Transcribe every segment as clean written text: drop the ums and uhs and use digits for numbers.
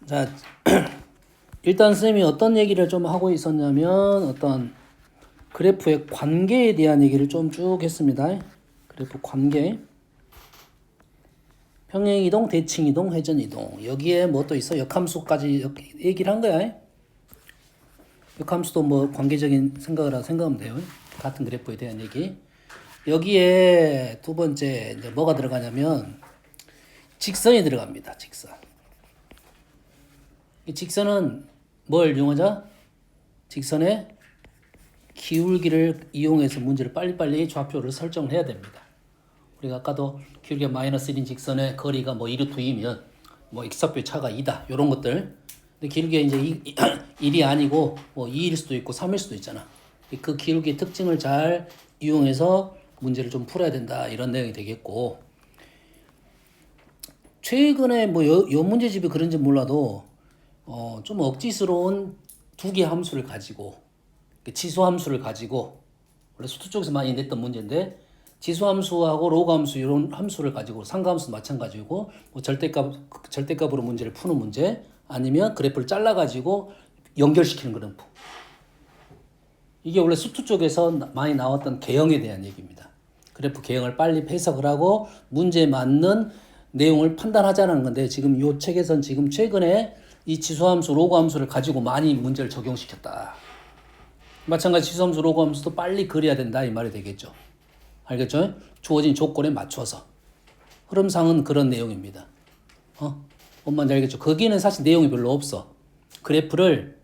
자, 일단 선생님이 어떤 얘기를 좀 하고 있었냐면 어떤 그래프의 관계에 대한 얘기를 좀 쭉 했습니다. 그래프 관계. 평행이동, 대칭이동, 회전이동. 여기에 뭐 또 있어? 역함수까지 얘기를 한 거야. 역함수도 뭐 관계적인 생각을 생각하면 돼요. 같은 그래프에 대한 얘기. 여기에 두 번째 이제 뭐가 들어가냐면 직선이 들어갑니다. 직선. 이 직선은 뭘 이용하자? 직선의 기울기를 이용해서 문제를 빨리빨리 좌표를 설정을 해야 됩니다. 우리가 아까도 기울기가 마이너스 1인 직선의 거리가 뭐 2루트 2면 뭐 x좌표의 차가 2다. 이런 것들. 근데 기울기가 이제 1이 아니고 뭐 2일 수도 있고 3일 수도 있잖아. 그 기울기의 특징을 잘 이용해서 문제를 좀 풀어야 된다. 이런 내용이 되겠고. 최근에 뭐 요 문제집이 그런지 몰라도 좀 억지스러운 두 개의 함수를 가지고 지수 함수를 가지고 원래 수투 쪽에서 많이 냈던 문제인데 지수 함수하고 로그 함수 이런 함수를 가지고 상가 함수도 마찬가지고 뭐 절대값으로 문제를 푸는 문제 아니면 그래프를 잘라 가지고 연결시키는 그래프. 이게 원래 수투 쪽에서 많이 나왔던 개형에 대한 얘기입니다. 그래프 개형을 빨리 해석을 하고 문제에 맞는 내용을 판단하자는 건데 지금 이 책에선 지금 최근에 이 지수함수, 로그함수를 가지고 많이 문제를 적용시켰다. 마찬가지 지수함수, 로그함수도 빨리 그려야 된다 이 말이 되겠죠. 알겠죠? 주어진 조건에 맞춰서. 흐름상은 그런 내용입니다. 뭔 말인지 알겠죠? 거기는 사실 내용이 별로 없어. 그래프를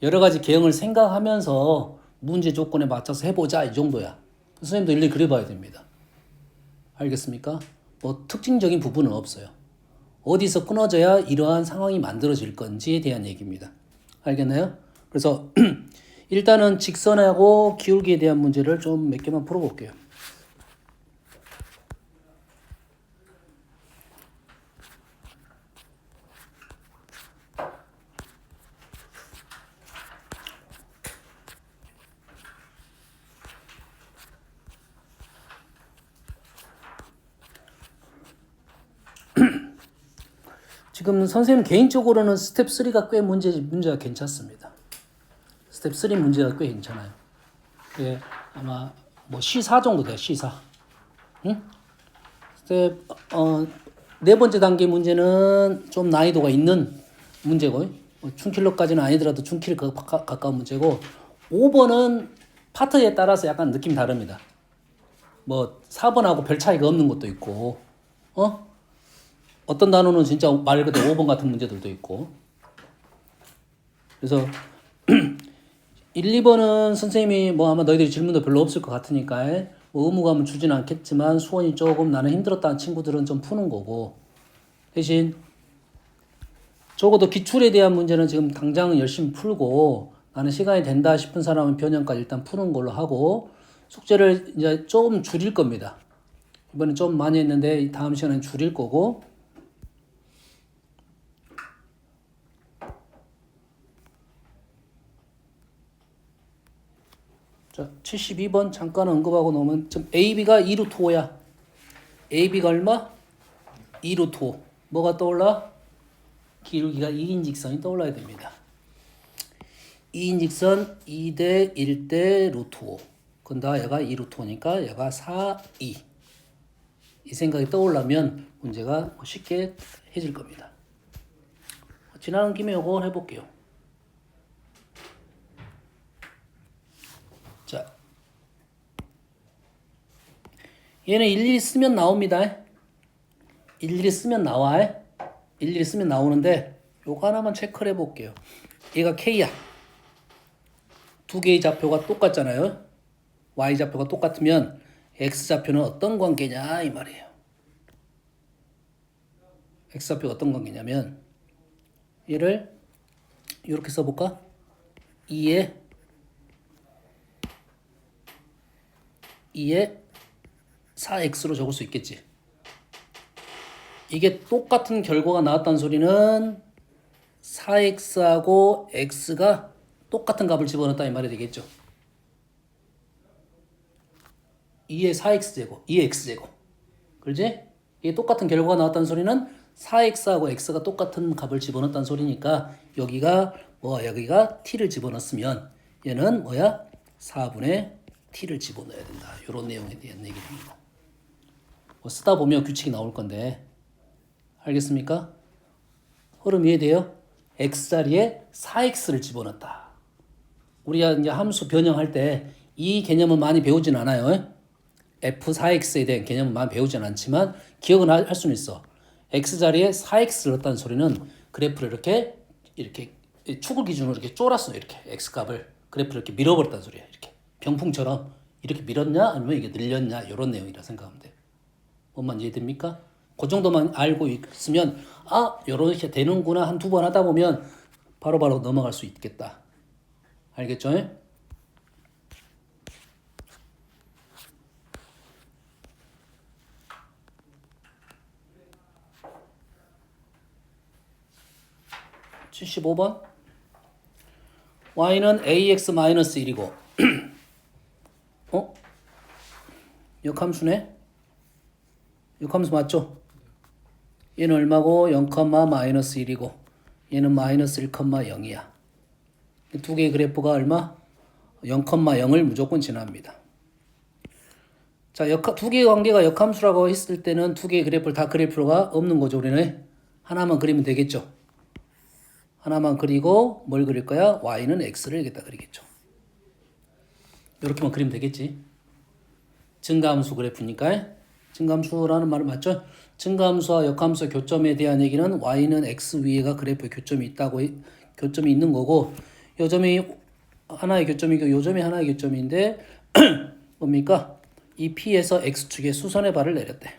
여러 가지 개형을 생각하면서 문제 조건에 맞춰서 해보자 이 정도야. 선생님도 일일이 그려봐야 됩니다. 알겠습니까? 뭐 특징적인 부분은 없어요. 어디서 끊어져야 이러한 상황이 만들어질 건지에 대한 얘기입니다. 알겠나요? 그래서 일단은 직선하고 기울기에 대한 문제를 좀 몇 개만 풀어볼게요. 지금 선생님 개인적으로는 스텝 3가 꽤 문제가 괜찮습니다. 스텝 3 문제가 꽤 괜찮아요. 예, 아마 뭐 C4 정도 돼요. C4. 응? 스텝 네 번째 단계 문제는 좀 난이도가 있는 문제고 춘킬러까지는 아니더라도 춘킬 가까운 문제고 5번은 파트에 따라서 약간 느낌이 다릅니다. 뭐 4번하고 별 차이가 없는 것도 있고 어떤 단어는 진짜 말 그대로 5번 같은 문제들도 있고 그래서 1, 2번은 선생님이 뭐 아마 너희들이 질문도 별로 없을 것 같으니까 뭐 의무감은 주지는 않겠지만 수원이 조금 나는 힘들었다는 친구들은 좀 푸는 거고 대신 적어도 기출에 대한 문제는 지금 당장 열심히 풀고 나는 시간이 된다 싶은 사람은 변형까지 일단 푸는 걸로 하고 숙제를 이제 조금 줄일 겁니다. 이번에 좀 많이 했는데 다음 시간엔 줄일 거고 자, 72번 잠깐 언급하고 놓으면 좀 AB가 2루트 5야. AB가 얼마? 2루트 5. 뭐가 떠올라? 기울기가 2인 직선이 떠올라야 됩니다. 2인 직선 2대 1대 루트 5. 근데 얘가 2루트 5니까 얘가 4, 2. 이 생각이 떠올라면 문제가 쉽게 해질 겁니다. 지나는 김에 이거 해볼게요. 자, 얘는 일일이 쓰면 나옵니다. 일일이 쓰면 나와. 일일이 쓰면 나오는데 요거 하나만 체크를 해볼게요. 얘가 K야. 두 개의 좌표가 똑같잖아요. Y좌표가 똑같으면 X좌표는 어떤 관계냐 이 말이에요. X좌표가 어떤 관계냐면 얘를 이렇게 써볼까? 2에 4X로 적을 수 있겠지. 이게 똑같은 결과가 나왔다는 소리는 4X하고 X가 똑같은 값을 집어넣었다 이 말이 되겠죠. 2의 4X제곱, 2의 X제곱. 그렇지? 이게 똑같은 결과가 나왔다는 소리는 4x하고 x가 똑같은 값을 집어넣었다는 소리니까 여기가 여기가 t를 집어넣었으면 얘는 4분의 t를 집어넣어야 된다. 이런 내용에 대한 얘기입니다. 쓰다 보면 규칙이 나올 건데 알겠습니까? 흐름 이해돼요? x자리에 4x를 집어넣었다. 우리가 이제 함수 변형할 때 이 개념은 많이 배우진 않아요. f4x에 대한 개념은 많이 배우진 않지만 기억은 할 수는 있어. x자리에 4x를 넣었다는 소리는 그래프를 이렇게 축을 기준으로 이렇게 쫄았어. 이렇게 x값을 그래프를 이렇게 밀어버렸다는 소리야. 이렇게 병풍처럼 이렇게 밀었냐 아니면 이게 늘렸냐 이런 내용이라 생각하면 돼. 뭔만 이해됩니까? 그 정도만 알고 있으면 요렇게 되는구나 한 두 번 하다 보면 바로바로 넘어갈 수 있겠다. 알겠죠? (75번) y는 ax-1이고 역함수네? 역함수 맞죠? 얘는 얼마고 0,-1이고 얘는 마이너스 1,0이야. 두 개의 그래프가 얼마? 0,0을 무조건 지납니다. 자, 두 개의 관계가 역함수라고 했을 때는 두 개의 그래프를 다 그릴 필요가 없는 거죠. 우리는 하나만 그리면 되겠죠. 하나만 그리고 뭘 그릴 거야? y는 x를 여기다 그리겠죠. 이렇게만 그리면 되겠지. 증가함수 그래프니까. 증가함수라는 말은 맞죠? 증가함수와 역함수의 교점에 대한 얘기는 y는 x 위에가 그래프에 교점이 있는 거고 요 점이 하나의 교점이고 요 점이 하나의 교점인데 뭡니까? 이 P에서 x축에 수선의 발을 내렸대.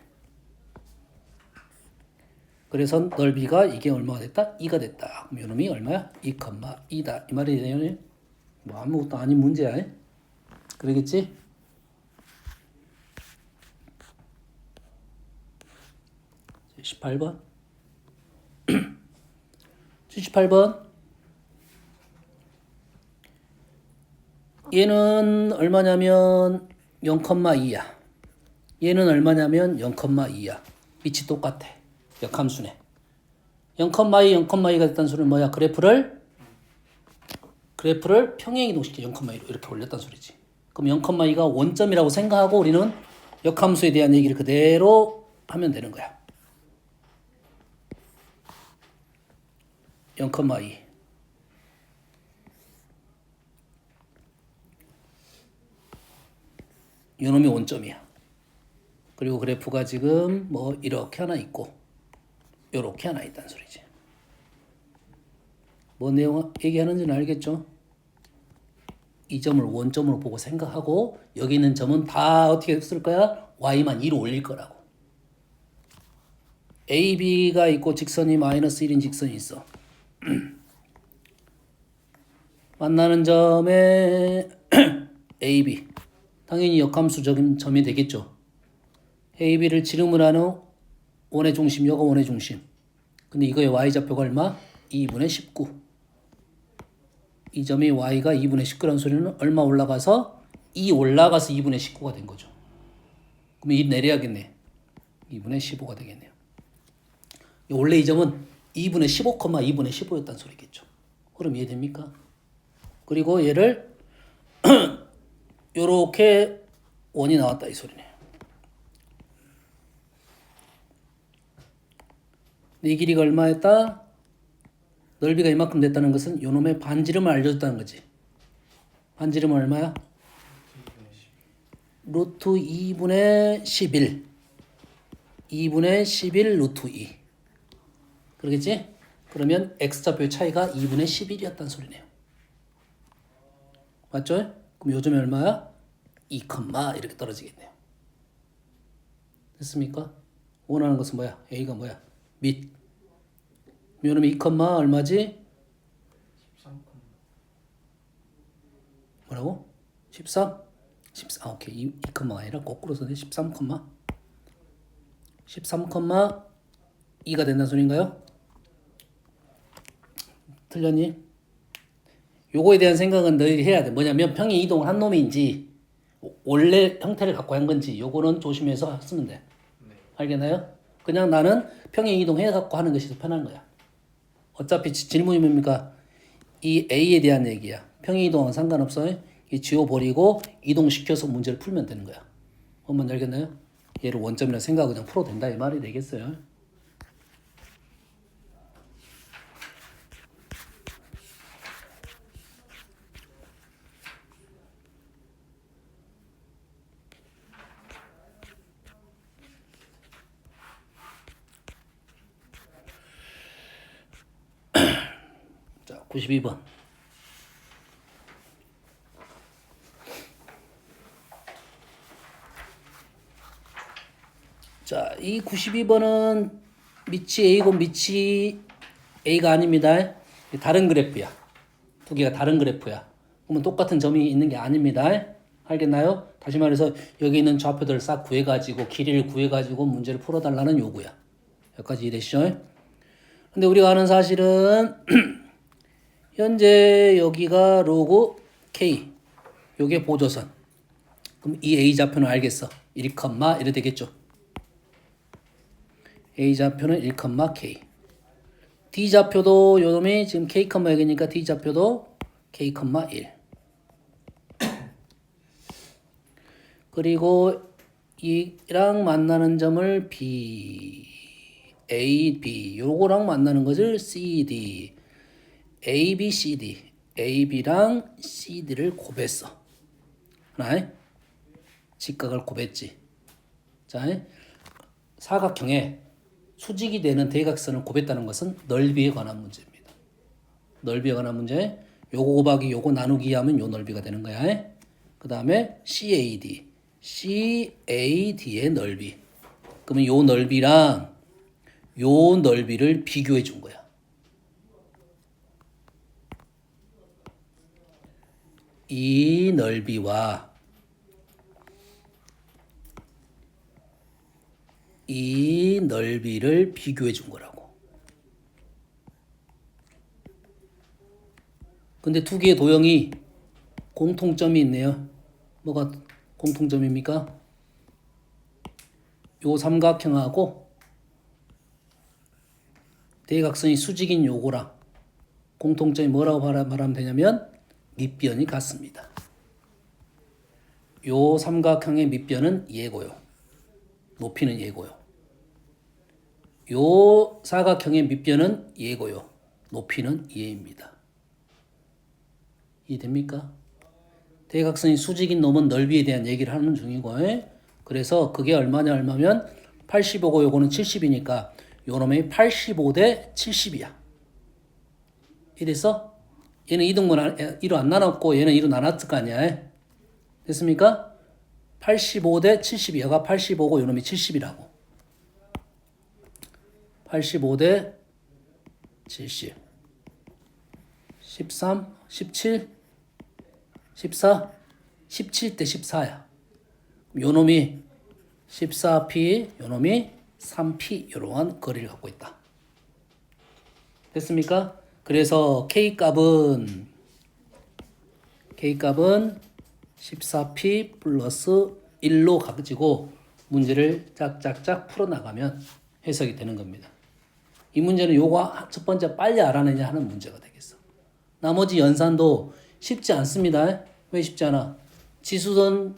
그래서 넓이가 이게 얼마가 됐다? 2가 됐다. 그럼 요놈이 얼마야? 2,2다. 이 말이 되요? 뭐 아무것도 아닌 문제야. 그러겠지? (18번) 78번 얘는 얼마냐면 0,2야. 얘는 얼마냐면 0,2야. 밑이 똑같아. 역함수네. 0,2, 0,2가 됐다는 소리는 뭐야? 그래프를 평행 이동시켜 0,2로 이렇게 올렸다는 소리지. 그럼 0,2가 원점이라고 생각하고 우리는 역함수에 대한 얘기를 그대로 하면 되는 거야. 0,2 요놈이 원점이야. 그리고 그래프가 지금 이렇게 하나 있고 요렇게 하나 있다는 소리지. 뭐 내용 얘기하는지는 알겠죠? 이 점을 원점으로 보고 생각하고 여기 있는 점은 다 어떻게 쓸 거야? y만 2로 올릴 거라고. AB가 있고 직선이 마이너스 1인 직선이 있어. 만나는 점에 AB 당연히 역함수적인 점이 되겠죠. AB를 지름을 하는 원의 중심, 여가 원의 중심. 근데 이거의 y좌표가 얼마? 2분의 19. 이 점이 y가 2분의 19라는 소리는 얼마 올라가서 2 올라가서 2분의 19가 된 거죠. 그럼 2 내려야겠네. 2분의 15가 되겠네요. 원래 이 점은 2분의 15, 2분의 15였다는 소리겠죠. 그럼 이해됩니까? 그리고 얘를 요렇게 원이 나왔다 이 소리네. 이 길이가 얼마였다? 넓이가 이만큼 됐다는 것은 요놈의 반지름을 알려줬다는 거지. 반지름은 얼마야? 루트 2분의 11. 2분의 11 루트 2. 그러겠지? 그러면 x좌표의 차이가 2분의 11이었다는 소리네요. 맞죠? 그럼 요점이 얼마야? 2, 이렇게 떨어지겠네요. 됐습니까? 원하는 것은 뭐야? a가 뭐야? 밑. 요놈이 2, 얼마지? 13. 뭐라고? 13? 14. 오케이. 2,가 아니라 거꾸로 써네. 13, 13,2가 된다는 소리인가요? 틀렸니? 요거에 대한 생각은 너희들이 해야 돼. 뭐냐면 평행 이동을 한 놈인지 원래 형태를 갖고 한 건지 요거는 조심해서 쓰면 돼. 네. 알겠나요? 그냥 나는 평행 이동해갖고 하는 것이 더 편한 거야. 어차피 질문이 뭡니까? 이 A에 대한 얘기야. 평행 이동은 상관없어요. 이 지워버리고 이동시켜서 문제를 풀면 되는 거야. 한번 알겠나요? 얘를 원점이라 생각하고 그냥 풀어도 된다 이 말이 되겠어요. 자, 92번. 자, 이 92번은 밑이 A고 밑이 A가 아닙니다. 다른 그래프야. 두 개가 다른 그래프야. 그러면 똑같은 점이 있는 게 아닙니다. 알겠나요? 다시 말해서 여기 있는 좌표들을 싹 구해가지고 길이를 구해가지고 문제를 풀어달라는 요구야. 여기까지 이해되시죠? 근데 우리가 아는 사실은 현재 여기가 로그 K 요게 보조선. 그럼 이 A 좌표는 알겠어. 1, 이래 되겠죠. A 좌표는 1, K. D 좌표도 요놈이 지금 K, 여기니까 D 좌표도 K, 1. 그리고 이랑 만나는 점을 B, A, B 요거랑 만나는 것을 C, D, A, B, C, D, A, B랑 C, D를 곱했어. 하나, 직각을 곱했지. 자, 사각형에 수직이 되는 대각선을 곱했다는 것은 넓이에 관한 문제입니다. 넓이에 관한 문제. 요거 곱하기 요거 나누기 하면 요 넓이가 되는 거야. 그 다음에 CAD, CAD의 넓이. 그러면 요 넓이랑 요 넓이를 비교해 준 거야. 이 넓이와 이 넓이를 비교해 준 거라고. 근데 두 개의 도형이 공통점이 있네요. 뭐가 공통점입니까? 요 삼각형하고 대각선이 수직인 요거랑 공통점이 뭐라고 말하면 되냐면 밑변이 같습니다. 요 삼각형의 밑변은 얘고요. 높이는 얘고요. 요 사각형의 밑변은 얘고요. 높이는 얘입니다. 이해됩니까? 대각선이 수직인 놈은 넓이에 대한 얘기를 하는 중이고, 그래서 그게 얼마면 85고 요거는 70이니까 요 놈이 85대 70이야. 이래서 얘는 2등분 1로 안 나눴고 얘는 2로 나눴을 거 아니야. 됐습니까? 85대 70, 얘가 85고 요 놈이 70이라고. 85대 70. 13, 17, 14, 17대 14야. 요 놈이 14p, 요 놈이 3p 이러한 거리를 갖고 있다. 됐습니까? 그래서 K값은 14p 플러스 1로 가지고 문제를 짝짝짝 풀어나가면 해석이 되는 겁니다. 이 문제는 요거 첫 번째 빨리 알아내냐 하는 문제가 되겠어. 나머지 연산도 쉽지 않습니다. 왜 쉽지 않아? 지수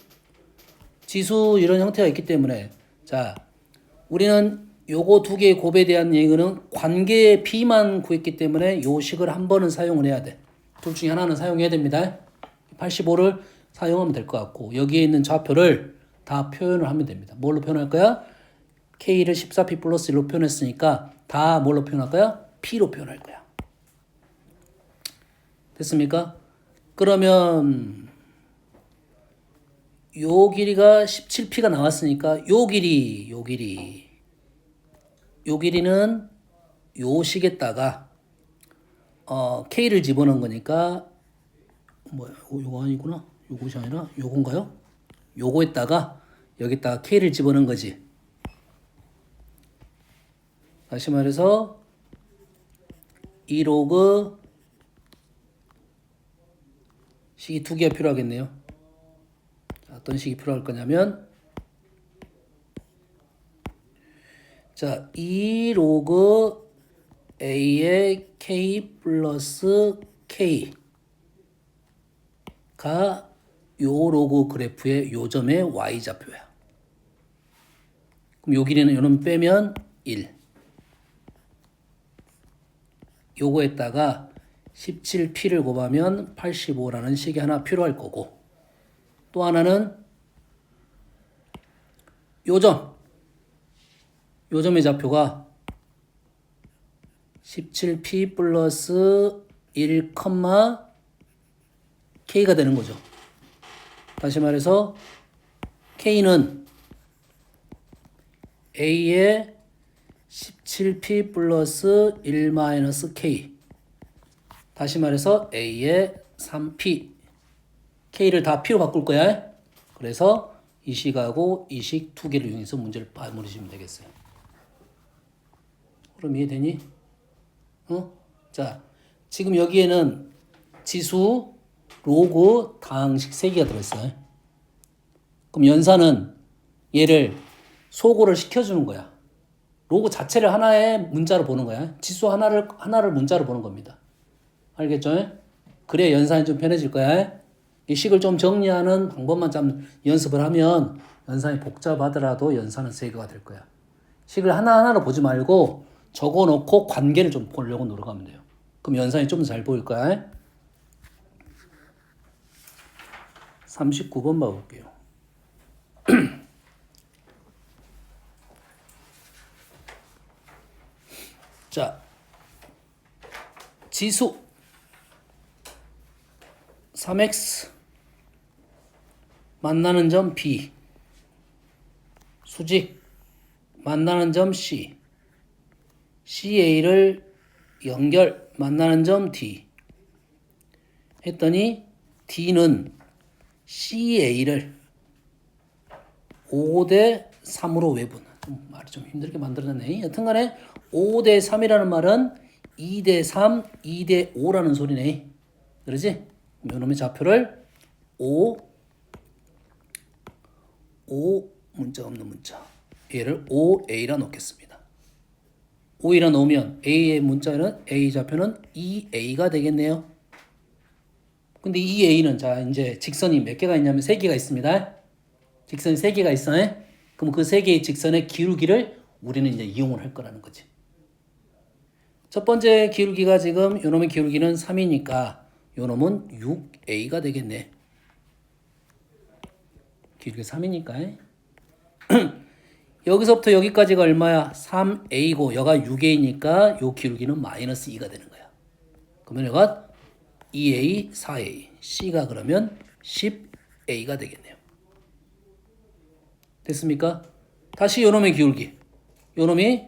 이런 형태가 있기 때문에. 자, 우리는 요거 두 개의 곱에 대한 얘기는 관계의 B만 구했기 때문에 요 식을 한 번은 사용을 해야 돼. 둘 중에 하나는 사용해야 됩니다. 85를 사용하면 될 것 같고 여기에 있는 좌표를 다 표현을 하면 됩니다. 뭘로 표현할 거야? K를 14P 플러스 1로 표현했으니까 다 뭘로 표현할 거야? P로 표현할 거야. 됐습니까? 그러면 요 길이가 17P가 나왔으니까 요 길이는 요 식에다가 K를 집어넣은 거니까 요거 아니구나. 요것이 아니라 요건가요? 요거에다가 여기다가 K를 집어넣은 거지. 다시 말해서 2로그 식이 두 개가 필요하겠네요. 자, 어떤 식이 필요할 거냐면 자, 2 로그 A의 K 플러스 K가 요 로그 그래프의 요점의 Y좌표야. 그럼 요 길이는 요놈 빼면 1. 요거에다가 17P를 곱하면 85라는 식이 하나 필요할 거고, 또 하나는 요점의 좌표가 17P 플러스 1, K가 되는 거죠. 다시 말해서 K는 A의 17P 플러스 1 마이너스 K, 다시 말해서 A의 3P, K를 다 P로 바꿀 거야. 그래서 이 식하고 이 식 두 개를 이용해서 문제를 마무리하시면 되겠어요. 그럼 이해되니? 자, 지금 여기에는 지수, 로그, 다항식 3개가 들어있어요. 그럼 연산은 얘를 소거를 시켜주는 거야. 로그 자체를 하나의 문자로 보는 거야. 지수 하나를 문자로 보는 겁니다. 알겠죠? 그래야 연산이 좀 편해질 거야. 이 식을 좀 정리하는 방법만 좀 연습을 하면 연산이 복잡하더라도 연산은 3개가 될 거야. 식을 하나하나로 보지 말고 적어놓고 관계를 좀 보려고 노력하면 돼요. 그럼 연산이 좀 더 잘 보일 거야. 39번 봐볼게요. 자, 지수 3x 만나는 점 B, 수직 만나는 점 C, CA를 연결 만나는 점 D 했더니 D는 CA를 5대 3으로 외분. 말이 좀 힘들게 만들어놨네. 여튼간에 5대 3이라는 말은 2대 3, 2대 5라는 소리네. 그러지? 요놈의 좌표를 5 문자 없는 문자. 얘를 5A라 놓겠습니다. 5A라 놓으면 A의 문자는 A 좌표는 2A가 되겠네요. 근데 2A는 자 이제 직선이 몇 개가 있냐면 3개가 있습니다. 직선이 3개가 있어요. 그럼 그 3개의 직선의 기울기를 우리는 이제 이용을 할 거라는 거지. 첫 번째 기울기가 지금 요놈의 기울기는 3이니까 요놈은 6A가 되겠네. 기울기 3이니까. 여기서부터 여기까지가 얼마야? 3A고 여가 6A니까 요 기울기는 마이너스 2가 되는 거야. 그러면 여가 2A, 4A, C가 그러면 10A가 되겠네요. 됐습니까? 다시 요놈의 기울기. 요놈이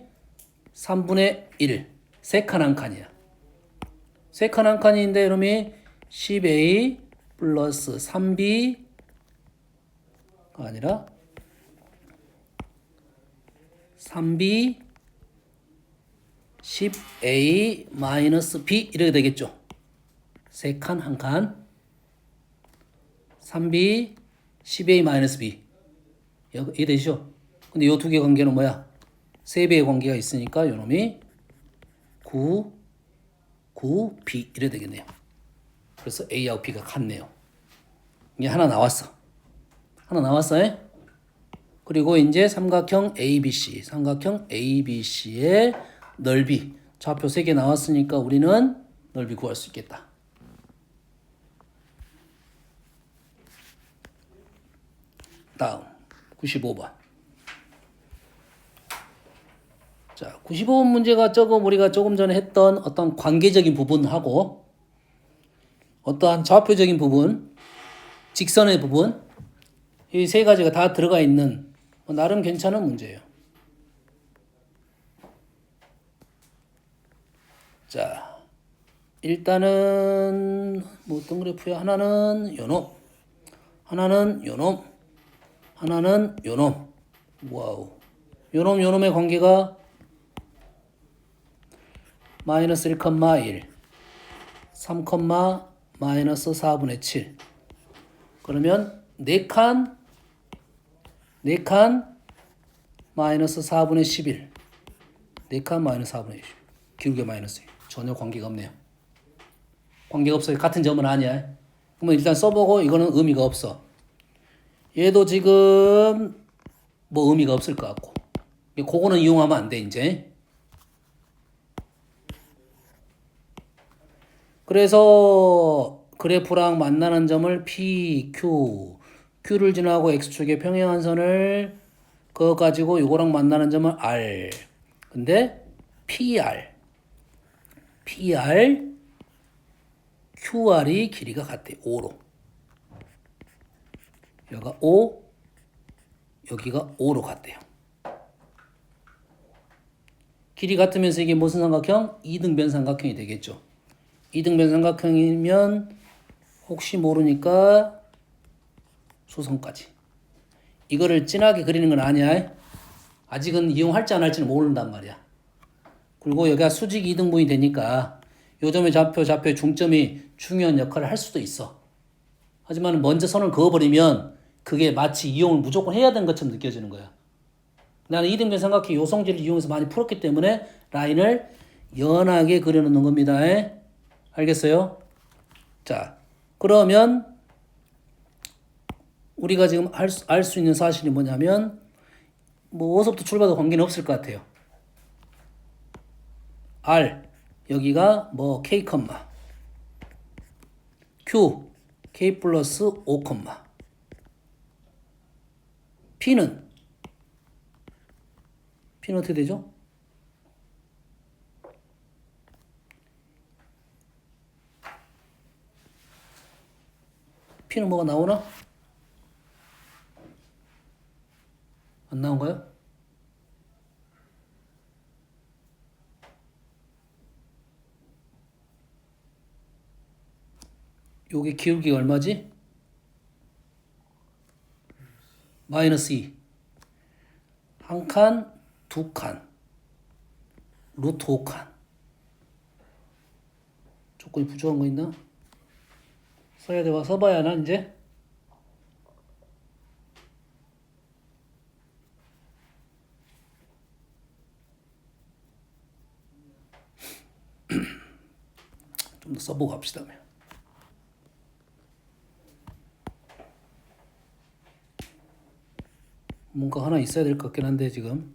3분의 1, 3칸 한 칸이야. 3칸 한 칸인데 요놈이 10A 플러스 3B가 아니라 3B 10A 마이너스 B 이렇게 되겠죠. 3칸 한 칸 3B 10A 마이너스 B 이해되시죠? 근데 이 두 개 관계는 뭐야? 3배의 관계가 있으니까 요놈이 9, 9B 이래 되겠네요. 그래서 A하고 B가 같네요. 이게 하나 나왔어. 하나 나왔어요? 그리고 이제 삼각형 ABC의 넓이. 좌표 3개 나왔으니까 우리는 넓이 구할 수 있겠다. 다음 95번. 자, 95번 문제가 우리가 조금 전에 했던 어떤 관계적인 부분하고 어떠한 좌표적인 부분, 직선의 부분, 이 세 가지가 다 들어가 있는 나름 괜찮은 문제예요. 자, 일단은 뭐 어떤 그래프야? 하나는 요놈, 하나는 요놈, 하나는 요놈. 와우. 요놈의 관계가 마이너스 1,1, 3, 마이너스 4분의 7. 그러면 4칸 마이너스 4분의 11. 4칸 마이너스 4분의 1. 기울기 마이너스 1. 전혀 관계가 없네요. 관계가 없어요. 같은 점은 아니야. 그러면 일단 써보고 이거는 의미가 없어. 얘도 지금 뭐 의미가 없을 것 같고. 그거는 이용하면 안 돼, 이제. 그래서 그래프랑 만나는 점을 P, Q, Q를 지나고 X축의 평행한 선을 그거 가지고 이거랑 만나는 점은 R. 근데 PR, QR이 길이가 같대. 5로. 여기가 5, 여기가 5로 같대요. 길이 같으면서 이게 무슨 삼각형? 이등변 삼각형이 되겠죠. 이등변 삼각형이면 혹시 모르니까 수성까지. 이거를 진하게 그리는 건 아니야. 아직은 이용할지 안 할지는 모른단 말이야. 그리고 여기가 수직 이등분이 되니까 요점의 좌표의 중점이 중요한 역할을 할 수도 있어. 하지만 먼저 선을 그어버리면 그게 마치 이용을 무조건 해야 되는 것처럼 느껴지는 거야. 나는 이등변 삼각형 요성질을 이용해서 많이 풀었기 때문에 라인을 연하게 그려놓는 겁니다. 알겠어요? 자, 그러면 우리가 지금 알 수 있는 사실이 뭐냐면 뭐 어디서부터 출발도 관계는 없을 것 같아요. R 여기가 뭐 K, Q K 플러스 5, P는 어떻게 되죠? P는 뭐가 나오나? 안 나온가요? 요게 기울기가 얼마지? 마이너스 2. 한 칸, 두 칸, 루트 5칸. 조건이 부족한 거 있나? 써야 돼. 써봐야 하나 이제? 좀 더 써보고 합시다. 뭔가 하나 있어야 될 것 같긴 한데 지금.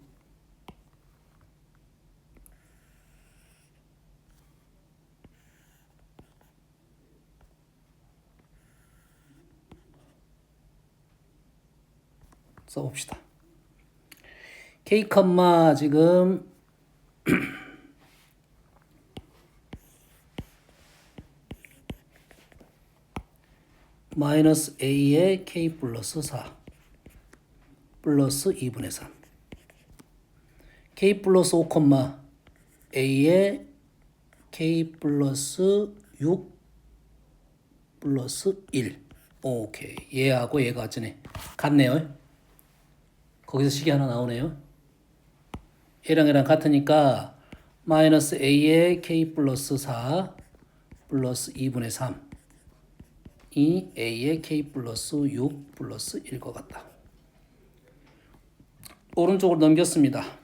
써봅시다. K, 지금 마이너스 A에 K 플러스 4 플러스 2분의 3 K 플러스 5, A에 K 플러스 6 플러스 1. 오케이. 얘하고 얘가 같네요. 거기서 식이 하나 나오네요. 얘랑 같으니까 마이너스 A에 K 플러스 4 플러스 2분의 3 이 A에 K 플러스 6 플러스 1 것 같다. 오른쪽으로 넘겼습니다.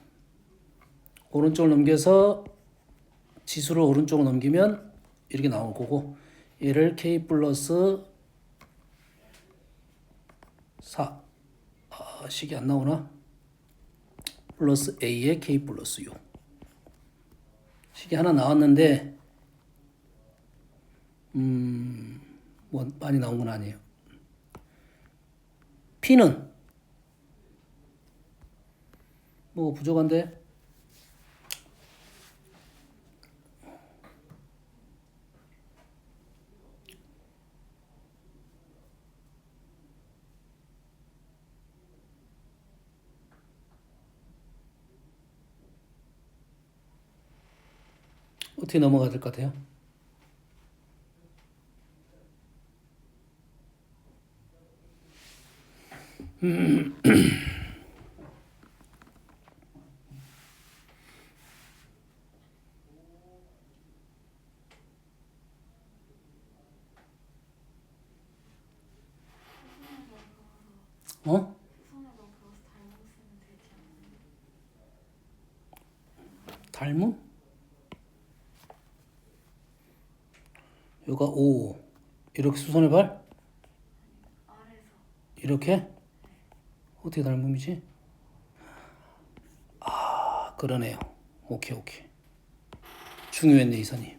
오른쪽을 넘겨서 지수를 오른쪽으로 넘기면 이렇게 나올 거고 얘를 K 플러스 4 식이 안 나오나? 플러스 A에 K 플러스 6 식이 하나 나왔는데 뭐 많이 나온 건 아니에요. P는 뭐 부족한데? 어떻게 넘어가야 될 것 같아요? 어? 닮음? 여기가 5. 이렇게 수선의 발? 이렇게? 어떻게 닮음이지? 아, 그러네요. 오케이. 중요했네, 이사님.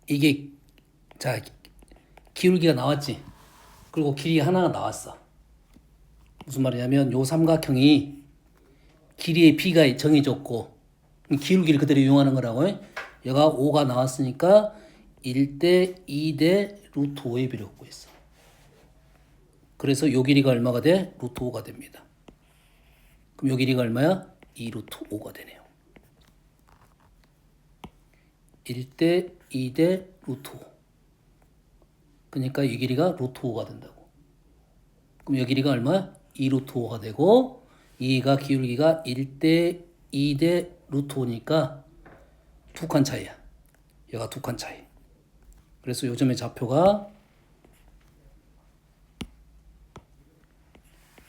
이게, 자, 기울기가 나왔지? 그리고 길이 하나가 나왔어. 무슨 말이냐면, 요 삼각형이 길이의 b가 정해졌고, 기울기를 그대로 이용하는 거라고. 얘가 5가 나왔으니까 1대 2대 루트 5의 비를 갖고 있어. 그래서 요 길이가 얼마가 돼? 루트 5가 됩니다. 그럼 요 길이가 얼마야? 2 루트 5가 되네요. 1대 2대 루트 5. 그러니까 이 길이가 루트 5가 된다고. 그럼 요 길이가 얼마야? 2 루트 5가 되고, 이가 기울기가 1대 2대 루트 5니까 두 칸 차이야. 얘가 두 칸 차이. 그래서 요점의 좌표가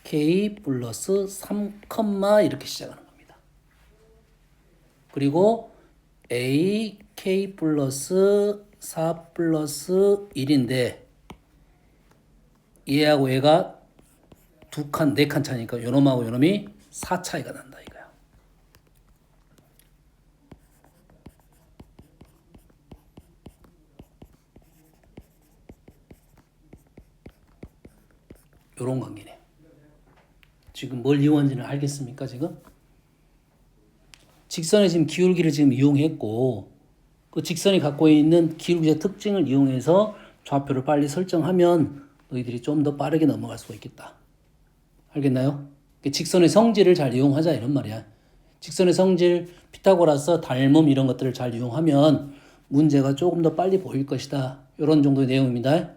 k 플러스 3, 이렇게 시작하는 겁니다. 그리고 a k 플러스 4 플러스 1인데 얘하고 얘가 두 칸, 네 칸 차이니까 요놈하고 요놈이 4 차이가 난다 이거야. 요런 관계네. 지금 뭘 이용하는지는 알겠습니까, 지금? 직선의 지금 기울기를 지금 이용했고, 그 직선이 갖고 있는 기울기의 특징을 이용해서 좌표를 빨리 설정하면 너희들이 좀 더 빠르게 넘어갈 수가 있겠다. 알겠나요? 직선의 성질을 잘 이용하자 이런 말이야. 직선의 성질, 피타고라스, 닮음 이런 것들을 잘 이용하면 문제가 조금 더 빨리 보일 것이다. 이런 정도의 내용입니다.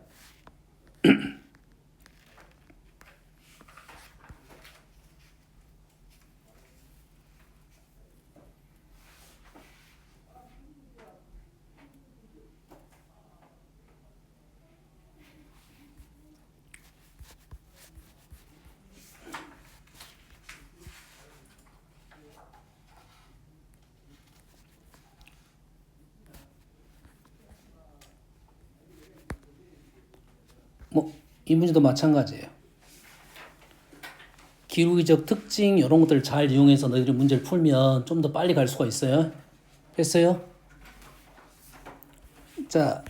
이 문제도 마찬가지예요. 기울기적 특징 이런 것들을 잘 이용해서 너희들이 문제를 풀면 좀 더 빨리 갈 수가 있어요. 했어요? 자,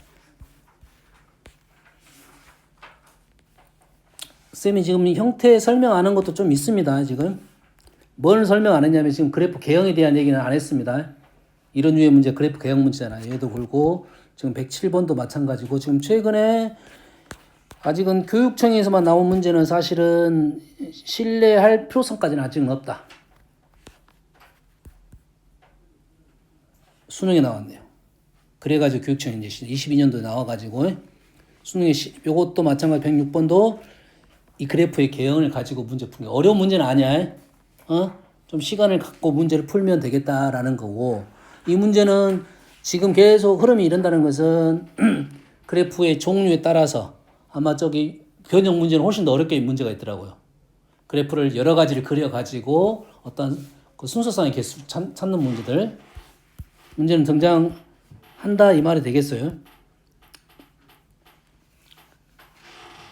쌤이 지금 형태 설명하는 것도 좀 있습니다. 지금 뭘 설명 안 했냐면 지금 그래프 개형에 대한 얘기는 안 했습니다. 이런 류의 문제 그래프 개형 문제잖아요. 얘도 그렇고 지금 107번도 마찬가지고 지금 최근에 아직은 교육청에서만 나온 문제는 사실은 신뢰할 필요성까지는 아직은 없다. 수능에 나왔네요. 그래가지고 교육청이 이제 22년도에 나와가지고 수능에 요것도 마찬가지 106번도 이 그래프의 개형을 가지고 문제 푸는 게 어려운 문제는 아니야. 좀 시간을 갖고 문제를 풀면 되겠다라는 거고 이 문제는 지금 계속 흐름이 이런다는 것은 그래프의 종류에 따라서 아마 저기 변형 문제는 훨씬 더 어렵게 문제가 있더라고요. 그래프를 여러 가지를 그려가지고 어떤 그 순서상의 개수 찾는 문제들 문제는 등장한다 이 말이 되겠어요.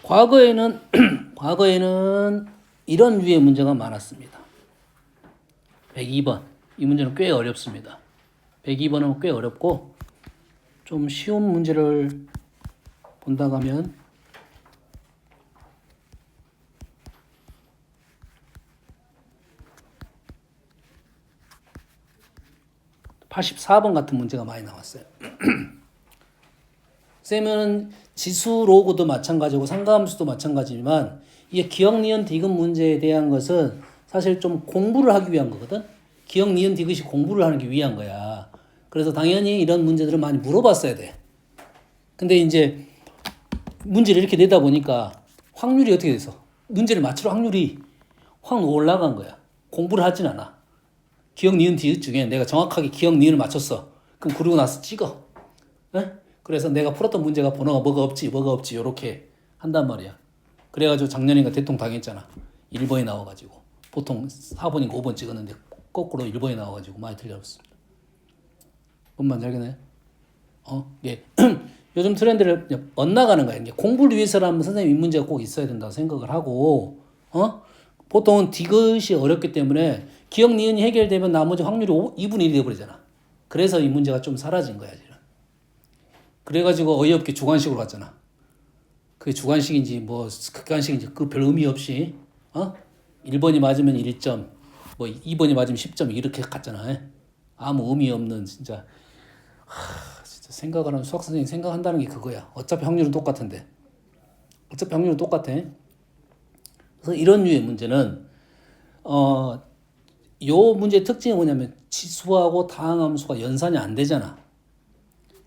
과거에는 이런 류의 문제가 많았습니다. 102번 이 문제는 꽤 어렵습니다. 102번은 꽤 어렵고 좀 쉬운 문제를 본다고 하면 84번 같은 문제가 많이 나왔어요. 쌤은 지수 로그도 마찬가지고 상가함수도 마찬가지지만 이게 기억, 니은, 디귿 문제에 대한 것은 사실 좀 공부를 하기 위한 거거든. 기억, 니은, 디귿이 공부를 하기 위한 거야. 그래서 당연히 이런 문제들을 많이 물어봤어야 돼. 근데 이제 문제를 이렇게 내다 보니까 확률이 어떻게 돼서 문제를 맞출 확률이 확 올라간 거야. 공부를 하진 않아. 기억, 니은, 디귿 중에 내가 정확하게 기억, 니은을 맞췄어. 그럼 그러고 나서 찍어. 네? 그래서 내가 풀었던 문제가 번호가 뭐가 없지 요렇게 한단 말이야. 그래가지고 작년인가 대통령 당했잖아. 1번이 나와가지고 보통 4번인가 5번 찍었는데 거꾸로 1번이 나와가지고 많이 틀려졌습니다. 뭔 말인지 알겠나요? 예. 요즘 트렌드를 엇나가는 거예요. 이제 공부를 위해서라면 선생님 이 문제가 꼭 있어야 된다고 생각을 하고, 보통은 디귿이 어렵기 때문에 기억, 니은이 해결되면 나머지 확률이 2분의 1이 되어버리잖아. 그래서 이 문제가 좀 사라진 거야, 지금. 그래가지고 어이없게 주관식으로 갔잖아. 그게 주관식인지 뭐 극관식인지 그 별 의미 없이, 1번이 맞으면 1점, 뭐 2번이 맞으면 10점 이렇게 갔잖아. 아무 의미 없는 진짜. 진짜 생각을 하면 수학 선생님이 생각한다는 게 그거야. 어차피 확률은 똑같은데. 어차피 확률은 똑같아. 그래서 이런 류의 문제는 요 문제의 특징이 뭐냐면 지수하고 다항함수가 연산이 안 되잖아.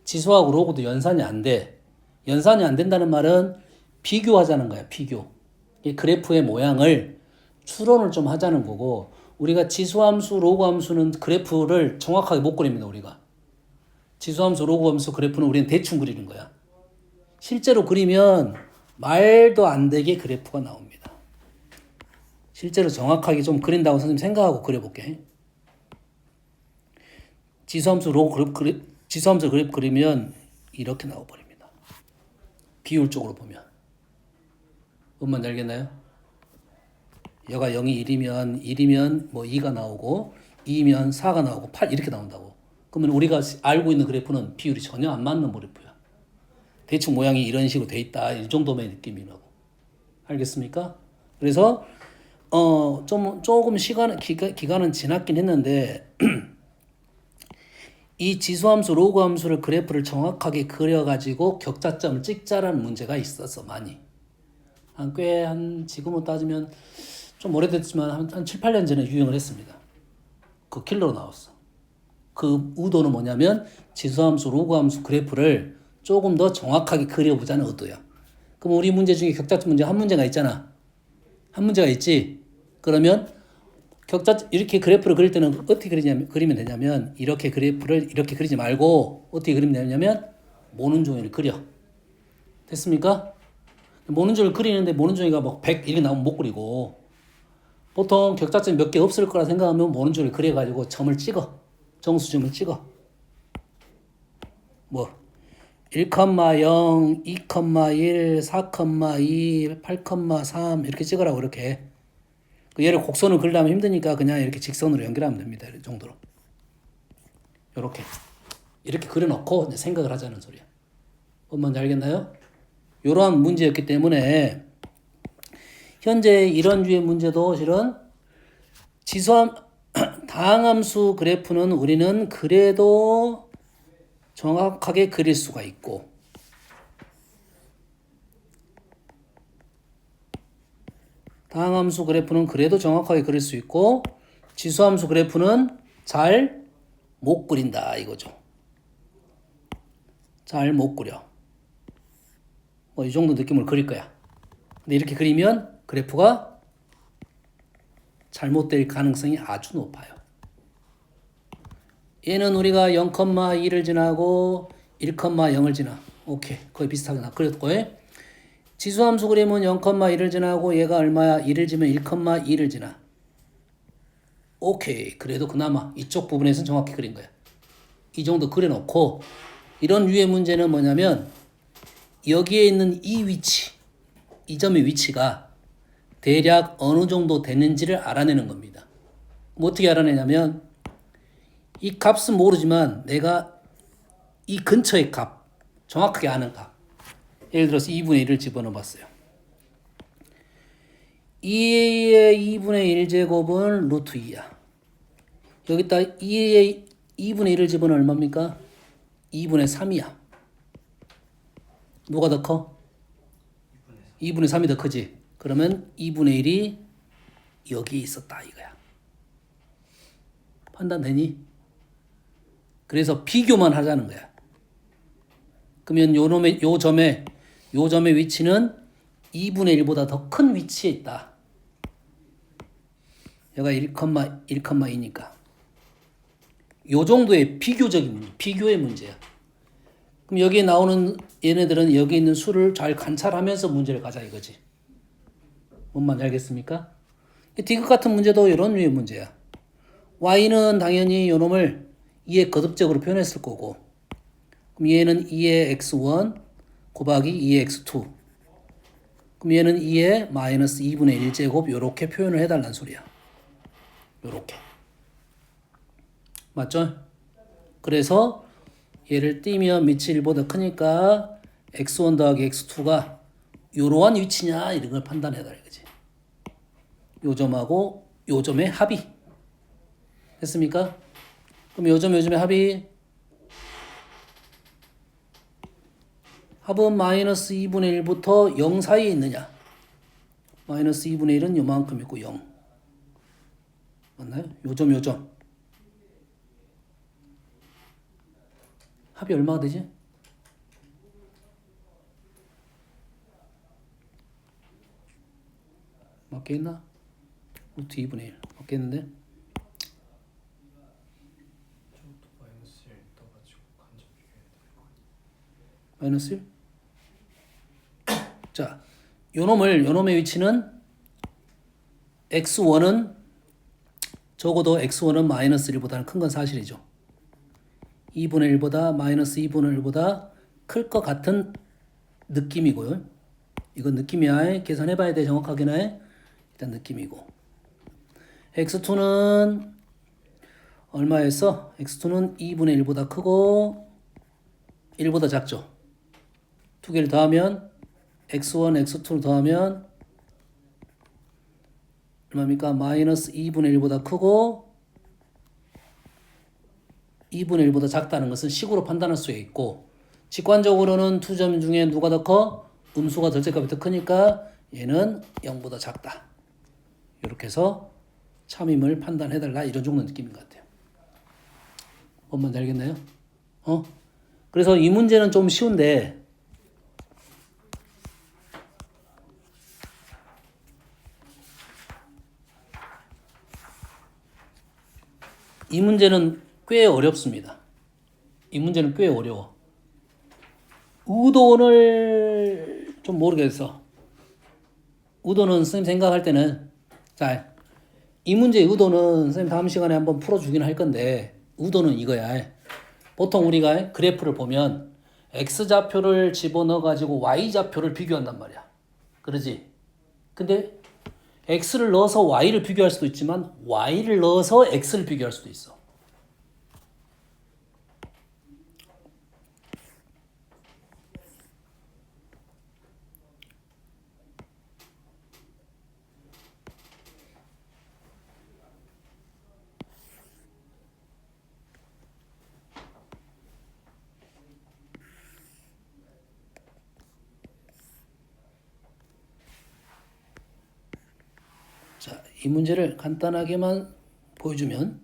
지수하고 로그도 연산이 안 돼. 연산이 안 된다는 말은 비교하자는 거야. 비교. 이 그래프의 모양을 추론을 좀 하자는 거고, 우리가 지수함수, 로그함수는 그래프를 정확하게 못 그립니다. 우리가. 지수함수, 로그함수 그래프는 우리는 대충 그리는 거야. 실제로 그리면 말도 안 되게 그래프가 나옵니다. 실제로 정확하게 좀 그린다고 선생님 생각하고 그려볼게. 지수함수, 지수함수 그래프 그리면 이렇게 나와버립니다. 비율적으로 보면. 뭔 말인지 알겠나요? 여가 0이 1이면 뭐 2가 나오고 2면 4가 나오고 8 이렇게 나온다고. 그러면 우리가 알고 있는 그래프는 비율이 전혀 안 맞는 그래프야. 대충 모양이 이런 식으로 돼 있다. 이 정도의 느낌이라고. 알겠습니까? 그래서 조금 기간은 지났긴 했는데 이 지수함수, 로그함수를 그래프를 정확하게 그려가지고 격자점을 찍자라는 문제가 있었어. 많이. 지금은 따지면 좀 오래됐지만 한 7, 8년 전에 유행을 했습니다. 그 킬러로 나왔어. 그 의도는 뭐냐면 지수함수, 로그함수 그래프를 조금 더 정확하게 그려보자는 의도야. 그럼 우리 문제 중에 격자점 문제 한 문제가 있잖아. 한 문제가 있지. 그러면 이렇게 그래프를 그릴 때는 어떻게 그리면 되냐면 이렇게 그래프를 이렇게 그리지 말고 어떻게 그리면 되냐면 모는 종이를 그려. 됐습니까? 모는 종이를 그리는데 모는 종이가 뭐 100 이렇게 나오면 못 그리고, 보통 격자점이 몇 개 없을 거라 생각하면 모는 종이를 그려가지고 점을 찍어. 정수점을 찍어. 뭐 1,0, 2,1, 4,2, 8,3 이렇게 찍으라고 이렇게. 얘를 곡선을 그리려면 힘드니까 그냥 이렇게 직선으로 연결하면 됩니다. 이 정도로. 이렇게 그려놓고 이제 생각을 하자는 소리야. 뭔지 알겠나요? 이러한 문제였기 때문에 현재 이런 류의 문제도 실은 다항함수 그래프는 우리는 그래도 정확하게 그릴 수가 있고, 다항함수 그래프는 그래도 정확하게 그릴 수 있고, 지수함수 그래프는 잘 못 그린다 이거죠. 잘 못 그려. 뭐 이 정도 느낌을 그릴 거야. 근데 이렇게 그리면 그래프가 잘못될 가능성이 아주 높아요. 얘는 우리가 0,2를 지나고 1,0을 지나. 오케이. 거의 비슷하게 그렸고, 지수함수 그리면 0,1을 지나고 얘가 얼마야? 1을 지면 1,2를 지나. 오케이. 그래도 그나마 이쪽 부분에서는 정확히 그린 거야. 이 정도 그려놓고, 이런 류의 문제는 뭐냐면 여기에 있는 이 위치, 이 점의 위치가 대략 어느 정도 되는지를 알아내는 겁니다. 뭐 어떻게 알아내냐면 이 값은 모르지만 내가 이 근처의 값, 정확하게 아는 값, 예를 들어서 2분의 1을 집어넣어 봤어요. 2의 2분의 1제곱은 루트 2야. 여기다 2의 2분의 1을 집어넣으면 얼마입니까? 2분의 3이야. 누가 더 커? 2분의 3이 더 크지? 그러면 2분의 1이 여기 있었다 이거야. 판단되니? 그래서 비교만 하자는 거야. 그러면 요 점의 위치는 2분의 1보다 더 큰 위치에 있다. 얘가 1,2니까. 요 정도의 비교의 문제야. 그럼 여기에 나오는 얘네들은 여기 있는 수를 잘 관찰하면서 문제를 가자 이거지. 뭔 말인지 알겠습니까? 디귿 같은 문제도 이런 류의 문제야. y는 당연히 요놈을 2의 거듭적으로 표현했을 거고, 그럼 얘는 2의 x1 곱하기 2의 x2. 그럼 얘는 2의 마이너스 2분의 1제곱 요렇게 표현을 해달라는 소리야. 요렇게. 맞죠? 그래서 얘를 띄면 밑이 1보다 크니까 x1 더하기 x2가 요러한 위치냐 이런 걸 판단해달라 이거지. 요 점하고 요 점의 합이. 됐습니까? 그럼 요점의 합이 합은 마이너스 2분의 1부터 0 사이에 있느냐. 마이너스 2분의 1은 요만큼 있고 0. 맞나요? 요점. 합이 얼마가 되지? 맞겠나? 루트 2분의 1. 맞겠는데? 마이너스 1? 자, 요놈의 위치는 x1은 적어도 x1은 마이너스 1보다는 큰 건 사실이죠. 2분의 1보다 마이너스 2분의 1보다 클 것 같은 느낌이고요. 이건 느낌이야. 계산해봐야 돼. 정확하게는. 일단 느낌이고. x2는 얼마였어? x2는 2분의 1보다 크고 1보다 작죠. 두 개를 더하면 x1, x2를 더하면 얼마입니까? 마이너스 2분의 1보다 크고 2분의 1보다 작다는 것은 식으로 판단할 수 있고, 직관적으로는 두 점 중에 누가 더 커? 음수가 절대값이 더 크니까 얘는 0보다 작다. 이렇게 해서 참임을 판단해달라 이런 정도 느낌인 것 같아요. 뭔 말인지 알겠나요? 그래서 이 문제는 좀 쉬운데 이 문제는 꽤 어렵습니다. 이 문제는 꽤 어려워. 우도는 좀 모르겠어. 우도는 선생님 생각할 때는, 자, 이 문제의 우도는 선생님 다음 시간에 한번 풀어주긴 할 건데, 우도는 이거야. 보통 우리가 그래프를 보면 x좌표를 집어넣어가지고 y좌표를 비교한단 말이야. 그러지? 근데 x를 넣어서 y를 비교할 수도 있지만 y를 넣어서 x를 비교할 수도 있어. 자, 이 문제를 간단하게만 보여주면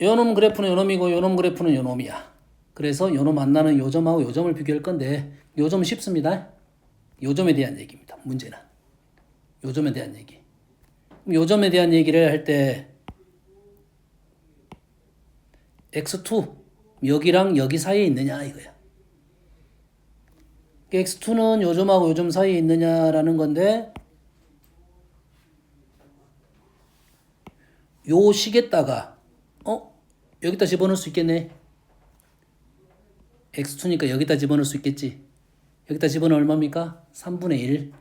요놈 그래프는 요놈이고 요놈 그래프는 요놈이야. 그래서 요놈 만나는 요점하고 요점을 비교할 건데 요점은 쉽습니다. 요점에 대한 얘기입니다. 문제는. 요점에 대한 얘기. 요점에 대한 얘기를 할 때 x2 여기랑 여기 사이에 있느냐 이거야. x2는 요점하고 요점 사이에 있느냐라는 건데 요 식에다가 여기다 집어넣을 수 있겠네. x2니까 여기다 집어넣을 수 있겠지. 여기다 집어넣으면 얼마입니까? 3분의 1.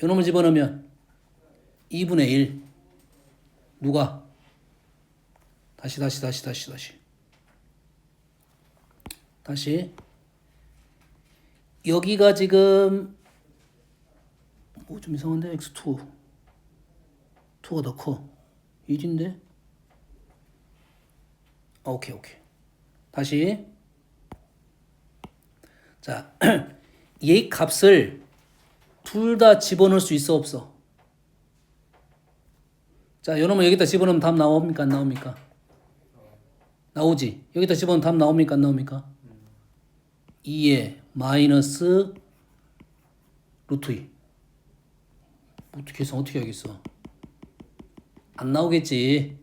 요놈을 집어넣으면 2분의 1. 누가? 다시. 여기가 지금 좀 이상한데 x2. 2가 더 커. 1인데? 오케이. 다시. 자, 얘 값을 둘 다 집어넣을 수 있어 없어? 자, 요놈은 여기다 집어넣으면 답 나옵니까 안 나옵니까? 나오지. 여기다 집어넣으면 답 나옵니까 안 나옵니까? 2에 마이너스 루트 2. 계산 어떻게 하겠어? 안 나오겠지.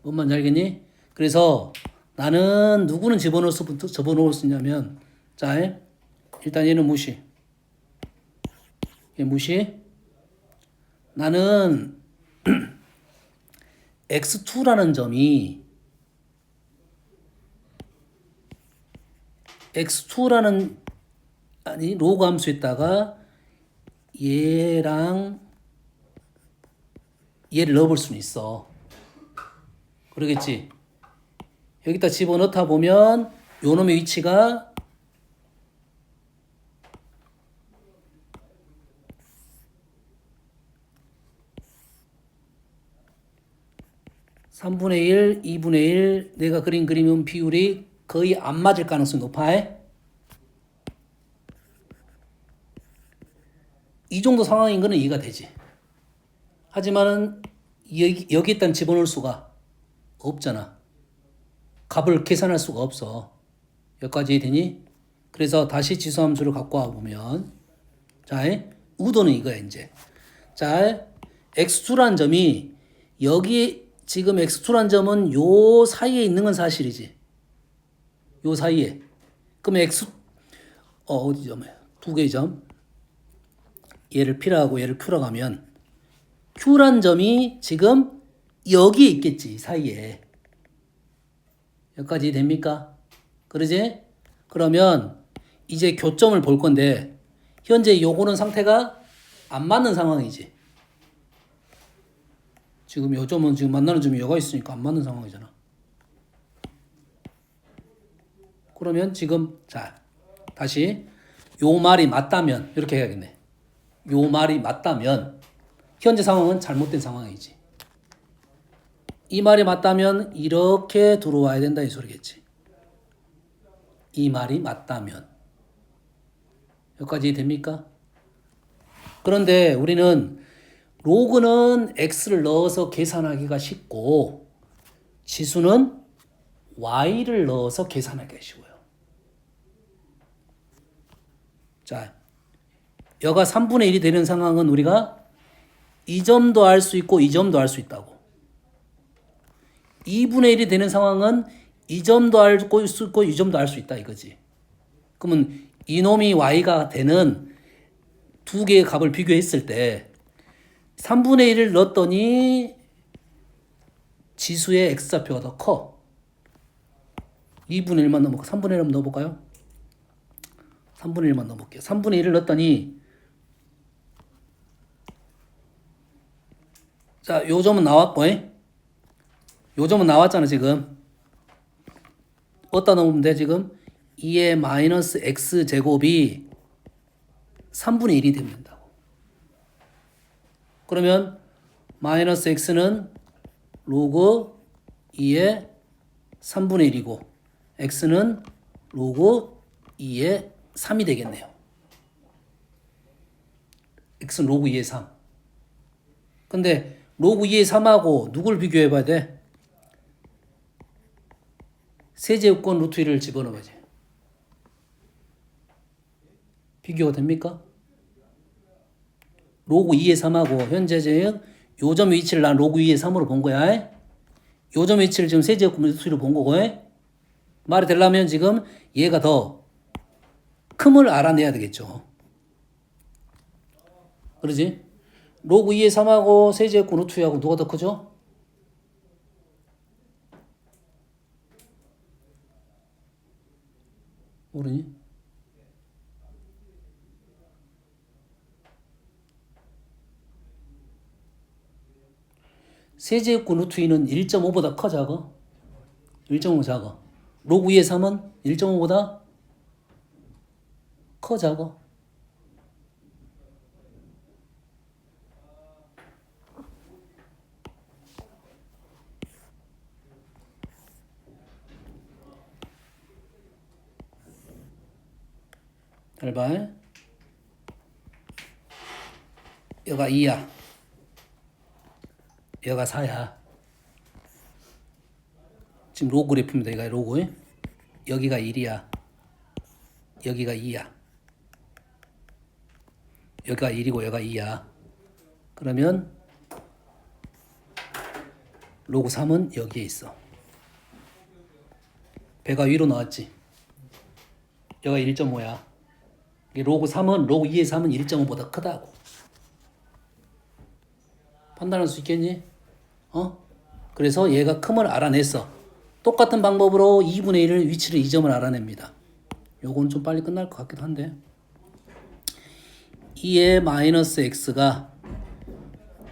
뭔 말인지 알겠니? 그래서 나는 누구는 집어넣을 수 있냐면, 자, 일단 얘는 무시. 얘 무시. 나는 x2라는 점이 x2라는 로그 함수에다가 얘랑 얘를 넣어볼 수는 있어. 그러겠지? 여기다 집어넣다 보면 요 놈의 위치가 3분의 1, 2분의 1 내가 그린 그림은 비율이 거의 안 맞을 가능성이 높아. 이 정도 상황인 거는 이해가 되지. 하지만은 여기 일단 집어넣을 수가 없잖아. 값을 계산할 수가 없어. 여기까지 되니? 그래서 다시 지수함수를 갖고 와보면 자, 우도는 이거야 이제. 자, x2란 점이 여기 지금 x2란 점은 요 사이에 있는 건 사실이지. 요 사이에. 그럼 어디 점이야? 두 개의 점. 얘를 P라 하고 얘를 Q라고 하면 Q란 점이 지금 여기에 있겠지. 사이에. 여기까지 됩니까? 그러지? 그러면 이제 교점을 볼 건데 현재 요거는 상태가 안 맞는 상황이지. 지금 요 점은 지금 만나는 점이 여가 있으니까 안 맞는 상황이잖아. 그러면 지금 자 다시 요 말이 맞다면 이렇게 해야겠네. 요 말이 맞다면 현재 상황은 잘못된 상황이지. 이 말이 맞다면 이렇게 들어와야 된다 이 소리겠지. 이 말이 맞다면 여기까지 됩니까? 그런데 우리는 로그는 x를 넣어서 계산하기가 쉽고 지수는 y를 넣어서 계산하기가 쉬워요. 자, 여가 3분의 1이 되는 상황은 우리가 이 점도 알 수 있고 이 점도 알 수 있다고. 2분의 1이 되는 상황은 이 점도 알 수 있고 이 점도 알 수 있다 이거지. 그러면 이놈이 y가 되는 두 개의 값을 비교했을 때 3분의 1을 넣었더니 지수의 x좌표가 더 커. 2분의 1만 넣어볼까? 3분의 1 한번 넣어볼까요? 3분의 1만 넣어볼게요. 3분의 1을 넣었더니 자, 요 점은 나왔고 요 점은 나왔잖아 지금. 어디다 넣으면 돼 지금? 2의 마이너스 x제곱이 3분의 1이 되면 된다고. 그러면 마이너스 x는 로그 2의 3분의 1이고 x는 로그 2의 3이 되겠네요. x는 로그 2의 3. 근데 로그 2의 3하고 누굴 비교해 봐야 돼? 세제곱권 루트 1을 집어넣어야지. 비교가 됩니까? 로그 2의 3하고 현재 지금 요점 위치를 난 로그 2의 3으로 본 거야. 요점 위치를 지금 세제곱권 루트 1로 본 거고. 말이 되려면 지금 얘가 더 큼을 알아내야 되겠죠. 그러지? 로그 2의 3하고 세제곱권 루트 2하고 누가 더 크죠? 모르니? 세제곱권 루트 2는 1.5보다 커 작아? 1.5 작아. 로그 2의 3은 1.5보다 커 작아? 잘 봐. 여가 2야. 여가 4야. 지금 로그 그래프입니다. 여기가 로그. 여기가 1이야. 여기가 2야. 여기가 1이고 여기가 2야. 그러면 로그 3은 여기에 있어. 배가 위로 나왔지. 여기가 1.5야. 로그 3은 로그 2의 3은 1.5보다 크다고. 판단할 수 있겠니? 그래서 얘가 큼을 알아냈어. 똑같은 방법으로 2분의 1을 위치를 2점을 알아냅니다. 요건 좀 빨리 끝날 것 같기도 한데 2의 마이너스 x가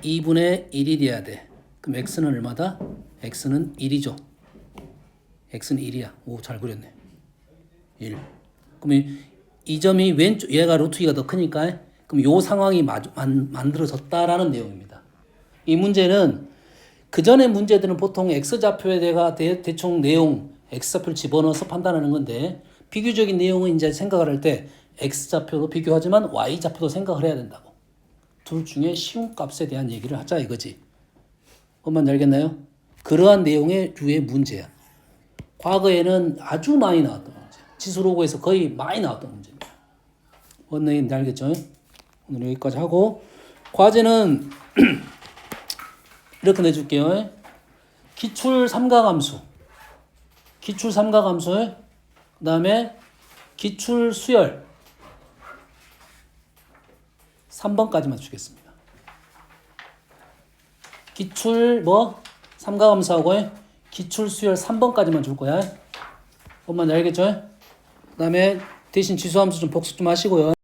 2분의 1이 돼야 돼. 그럼 x는 얼마다? x는 1이죠. x는 1이야. 오, 잘 그렸네. 1. 그러면 이 점이 왼쪽, 얘가 루트 2가 더 크니까 그럼 요 상황이 만들어졌다라는 내용입니다. 이 문제는 그 전에 문제들은 보통 x좌표에다가 대충 내용 x좌표를 집어넣어서 판단하는 건데 비교적인 내용은 이제 생각을 할 때 x좌표도 비교하지만 y좌표도 생각을 해야 된다고. 둘 중에 쉬운 값에 대한 얘기를 하자 이거지. 엄마는 알겠나요? 그러한 내용의 류의 문제야. 과거에는 아주 많이 나왔던 문제. 지수로고에서 거의 많이 나왔던 문제입니다. 언어인 알겠죠? 오늘 여기까지 하고 과제는 이렇게 내줄게요. 기출 삼각함수. 기출 삼각함수. 그 다음에 기출 수열. 3번까지만 주겠습니다. 기출 삼각함수하고 기출 수열 3번까지만 줄 거야. 엄마 알겠죠? 그 다음에 대신 지수함수 좀 복습 좀 하시고요.